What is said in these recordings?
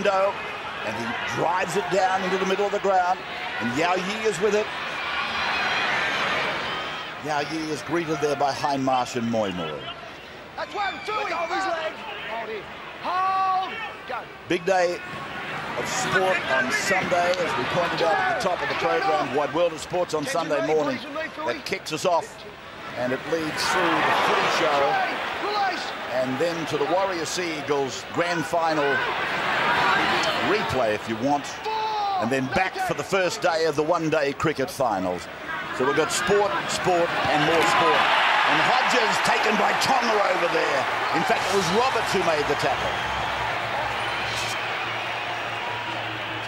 window, and he drives it down into the middle of the ground, and Yao Yi is with it. Yao Yi is greeted there by Hindmarsh and Moi Moi. That's 1, 2, hold his leg. Hold it. Hold. Go. Big day of sport on Sunday, as we pointed out at the top of the program. Wide World of Sports on Sunday morning. That kicks us off, and it leads through the footy show, and then to the Warrior Sea Eagles grand final replay, if you want, and then back for the first day of the one-day cricket finals. So we've got sport, sport, and more sport. And Hodges taken by Tonga over there. In fact, it was Roberts who made the tackle.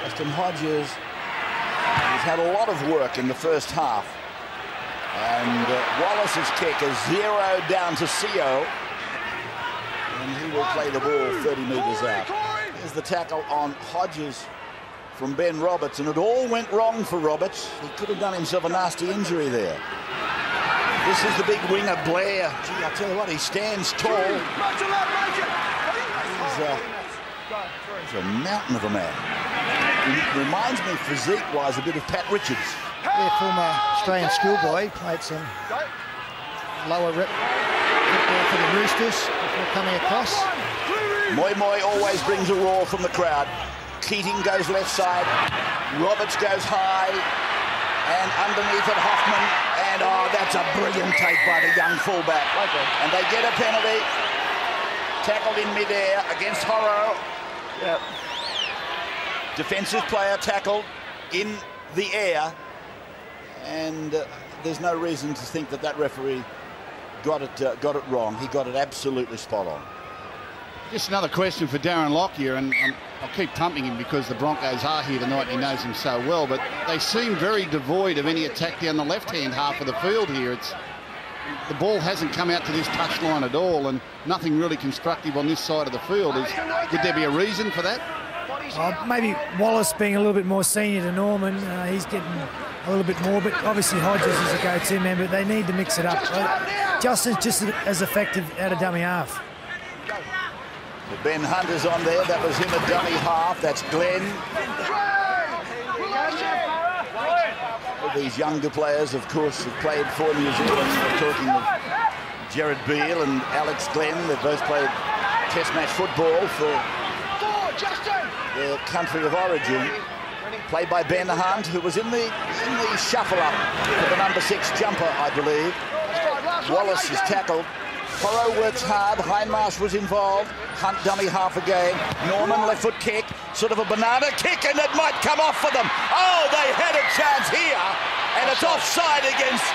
Justin Hodges has had a lot of work in the first half. And Wallace's kick is zeroed down to CO. And he will play the ball 30 metres out. Here's the tackle on Hodges from Ben Roberts, and it all went wrong for Roberts. He could have done himself a nasty injury there. This is the big winger, Blair. Gee, I tell you what, he stands tall. He's a mountain of a man. He reminds me, physique-wise, a bit of Pat Richards. Yeah, former Australian schoolboy. Played some lower rep football for the Roosters before coming across. Moi Moi always brings a roar from the crowd. Keating goes left side, Roberts goes high, and underneath it Hoffman, and oh, that's a brilliant take by the young fullback. And they get a penalty, tackled in midair against Horro. Yep. Defensive player tackled in the air, and there's no reason to think that that referee got it wrong. He got it absolutely spot on. Just another question for Darren Lockyer, and I'll keep pumping him because the Broncos are here tonight and he knows him so well, but they seem very devoid of any attack down the left-hand half of the field here. The ball hasn't come out to this touchline at all, and nothing really constructive on this side of the field. Would there be a reason for that? Maybe Wallace being a little bit more senior to Norman. He's getting a little bit more, but obviously Hodges is a go-to man, but they need to mix it up. Justin's just as effective out of dummy half. Ben Hunt is on there. That was him a dummy half. That's Glenn. These younger players, of course, have played for New Zealand. We're talking of Jared Beale and Alex Glenn. They've both played Test match football for their country of origin. Played by Ben Hunt, who was in the shuffle-up for the number 6 jumper, I believe. Wallace is tackled. Horro works hard. Hindmarsh was involved. Hunt dummy half again. Norman left foot kick, sort of a banana kick, and it might come off for them. Oh, they had a chance here, and it's offside against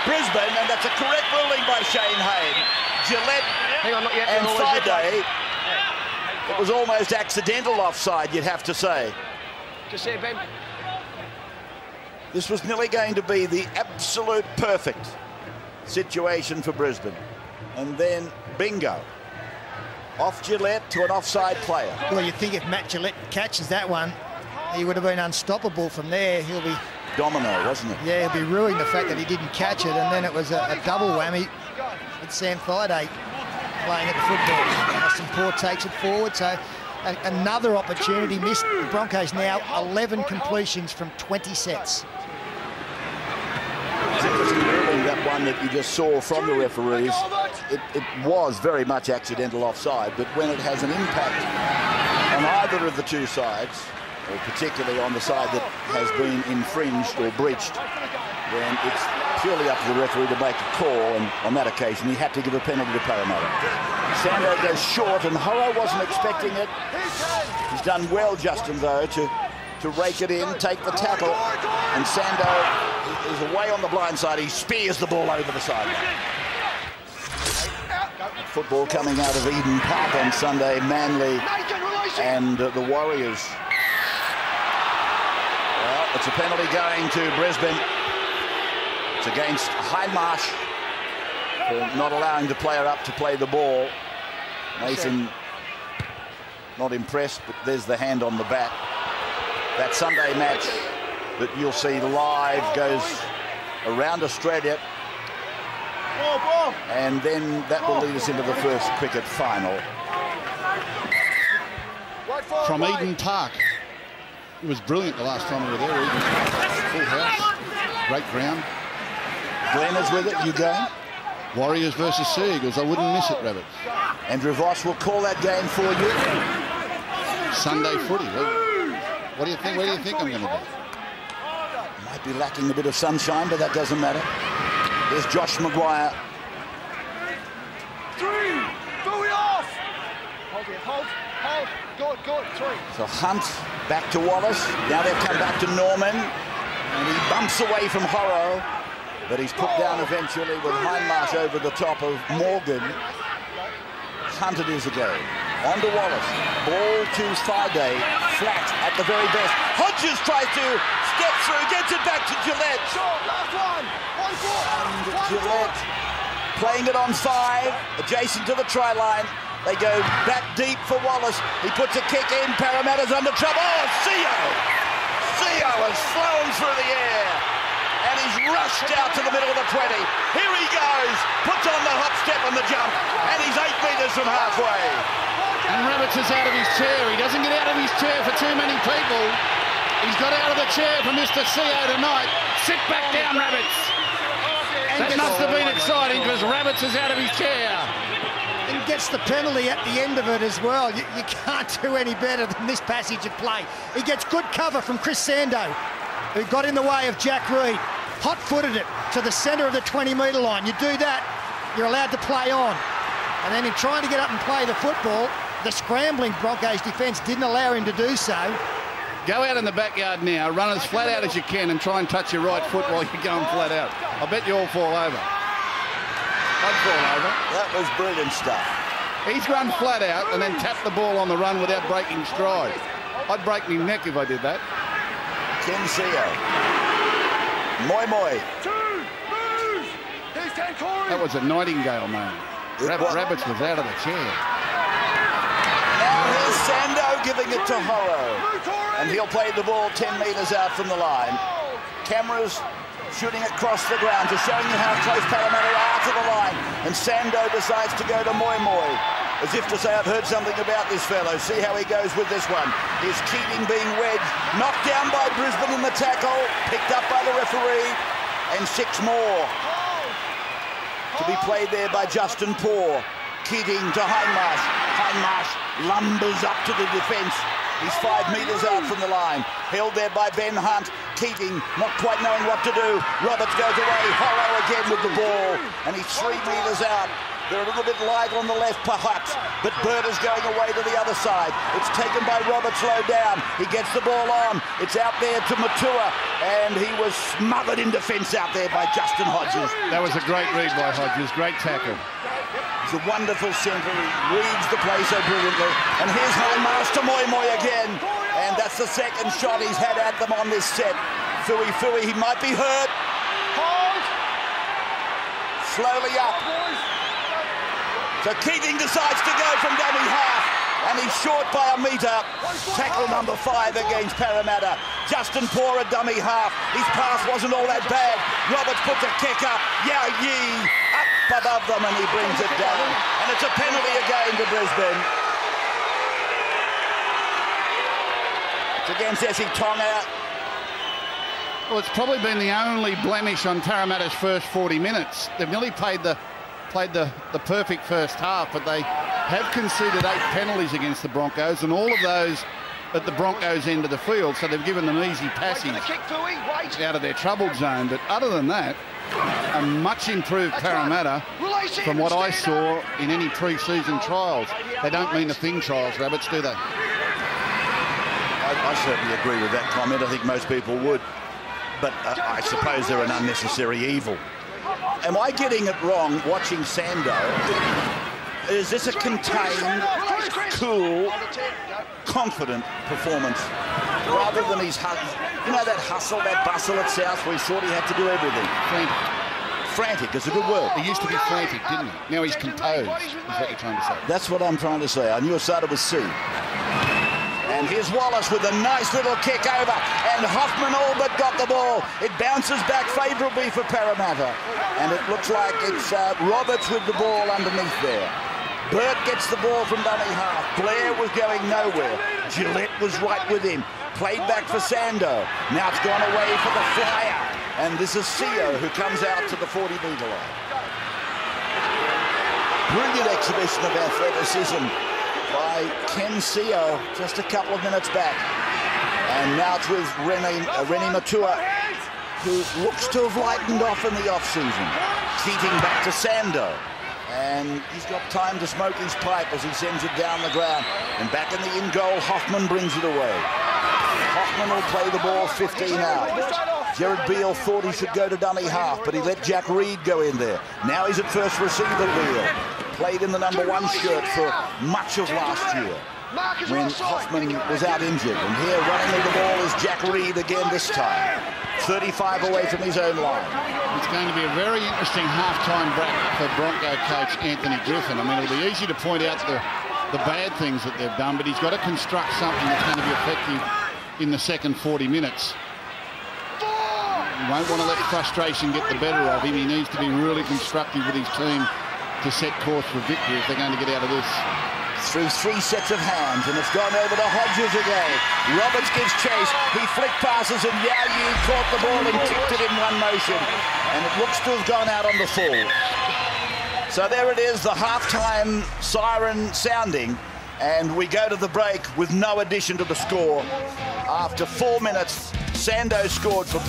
Brisbane, and that's a correct ruling by Shane Hayne. Gillette and Friday. It was almost accidental offside, you'd have to say. Just say, Ben. This was nearly going to be the absolute perfect situation for Brisbane. And then, bingo. Off Gillette to an offside player. Well, you'd think if Matt Gillette catches that one, he would have been unstoppable from there. He'll be... Domino, wasn't it? Yeah, he'll be ruining the fact that he didn't catch it, and then it was a double whammy with Sam Thaiday playing at the football. Austin Poor takes it forward, so another opportunity missed. The Broncos now 11 completions from 20 sets. That one that you just saw from the referees, it was very much accidental offside, but when it has an impact on either of the two sides, or particularly on the side that has been infringed or breached, then it's purely up to the referee to make a call, and on that occasion he had to give a penalty to Parramatta. Sando goes short, and Horro wasn't expecting it. He's done well, Justin, though, to rake it in, take the tackle, and Sando is away on the blind side. He spears the ball over the sideline. Football coming out of Eden Park on Sunday, Manly and the Warriors. Well, it's a penalty going to Brisbane. It's against Hindmarsh for not allowing the player up to play the ball. Nathan not impressed, but there's the hand on the back. That Sunday match that you'll see live goes around Australia, and then that will lead us into the first cricket final. from Eden Park. It was brilliant the last time we were there. Eden Park, full house, great ground. Glenn is with it. You going? Warriors versus Sea Eagles. I wouldn't miss it, Rabbits. Andrew Voss will call that game for you. Sunday footy. What do you think? Where do you think I'm going to be? Might be lacking a bit of sunshine, but that doesn't matter. There's Josh Maguire. 3, buoy off. Hold it, hold. Good, 3. So Hunt back to Wallace. Now they've come back to Norman. And he bumps away from Horrow. But he's put down eventually with Hindmarsh over the top of Morgan. Hunt it is again. On to Wallace. Ball to Friday. Flat at the very best. Hodges tries to step through. Gets it back to Gillette. Short, last one. 1-4. And Gillette playing it on 5. Adjacent to the try line. They go back deep for Wallace. He puts a kick in. Parramatta's under trouble. Oh, Seo has flown through the air. And he's rushed out to the middle of the 20. Here he goes. Puts on the hop step and the jump. And he's 8 metres from halfway. And Rabbits is out of his chair. He doesn't get out of his chair for too many people. He's got out of the chair for Mr. Seo tonight. Sit back down, Rabbits. That must have been exciting because Rabbits is out of his chair. And gets the penalty at the end of it as well. You can't do any better than this passage of play. He gets good cover from Chris Sando, who got in the way of Jack Reed. Hot-footed it to the centre of the 20-metre line. You do that, you're allowed to play on. And then in trying to get up and play the football, the scrambling Broncos defence didn't allow him to do so. Go out in the backyard now, run as flat out as you can and try and touch your right foot while you're going flat out. I bet you all fall over. I'd fall over. That was brilliant stuff. He's run flat out and then tapped the ball on the run without breaking stride. I'd break my neck if I did that. Ken Seo. Moi. 2, move. Here's 10, Corey. That was a Nightingale moment. Rabbits was out of the chair. Now here's Sando giving it to Horrow. And he'll play the ball 10 metres out from the line. Cameras shooting across the ground, just showing you how close Parramatta are to the line. And Sando decides to go to Moi, as if to say, I've heard something about this fellow. See how he goes with this one. Here's Keating being wedged, knocked down by Brisbane in the tackle, picked up by the referee, and 6 more to be played there by Justin Poore. Keating to Hindmarsh. Hindmarsh lumbers up to the defence. He's 5 metres out from the line. Held there by Ben Hunt. Keating not quite knowing what to do. Roberts goes away. Horrow again with the ball. And he's 3 metres out. They're a little bit light on the left, perhaps. But Bird is going away to the other side. It's taken by Roberts low down. He gets the ball on. It's out there to Matua. And he was smothered in defence out there by Justin Hodges. That was a great read by Hodges. Great tackle. He's a wonderful centre. He reads the play so brilliantly. And here's Hindmarsh to Moi again. And that's the second shot he's had at them on this set. Fui, he might be hurt. Hold. Slowly up. So Keating decides to go from dummy half. And he's short by a metre. Tackle number 5 against Parramatta. Justin Poore a dummy half. His pass wasn't all that bad. Roberts puts a kick up. Yao Yi up above them and he brings it down. And it's a penalty again to Brisbane. It's against Essie Tonga. Well, it's probably been the only blemish on Parramatta's first 40 minutes. They've nearly played the perfect first half, but they have conceded 8 penalties against the Broncos, and all of those at the Broncos' end of the field, so they've given them easy passage out of their troubled zone. But other than that, a much improved Parramatta from what I saw in any pre-season trials. They don't mean a thing, trials, Rabbits, do they? I certainly agree with that comment. I think most people would. But I suppose they're an unnecessary evil. Am I getting it wrong watching Sando? Is this a contained, cool, confident performance rather than his you know, that hustle, that bustle at South where he thought he had to do everything? Frantic is a good word. He used to be frantic, didn't he? Now he's composed, is what you're trying to say. That's what I'm trying to say. I knew it started with C. And here's Wallace with a nice little kick over, and Hoffman all but got the ball. It bounces back favourably for Parramatta, and it looks like it's Roberts with the ball underneath there. Burt gets the ball from dummy half. Blair was going nowhere. Gillette was right with him. Played back for Sando. Now it's gone away for the flyer. And this is Seo who comes out to the 40-metre line. Brilliant exhibition of athleticism by Ken Seo just a couple of minutes back. And now it's with Rene Matua, who looks to have lightened off in the off-season. Keating back to Sando. And he's got time to smoke his pipe as he sends it down the ground. And back in the in-goal, Hoffman brings it away. Hoffman will play the ball 15 out. Jared Beale thought he should go to dummy half, but he let Jack Reed go in there. Now he's at first receiver wheel. Played in the number 1 shirt for much of last year when Hoffman was out injured. And here running with the ball is Jack Reed again this time. 35 away from his own line. It's going to be a very interesting half-time break for Bronco coach Anthony Griffin. I mean, it'll be easy to point out the bad things that they've done, but he's got to construct something that's going to be effective in the second 40 minutes. He won't want to let frustration get the better of him. He needs to be really constructive with his team to set course for victory if they're going to get out of this. Through 3 sets of hands, and it's gone over to Hodges again. Roberts gives chase. He flick passes, and Yao Yu caught the ball and tipped it in one motion. And it looks to have gone out on the full. So there it is, the halftime siren sounding. And we go to the break with no addition to the score. After 4 minutes, Sando scored for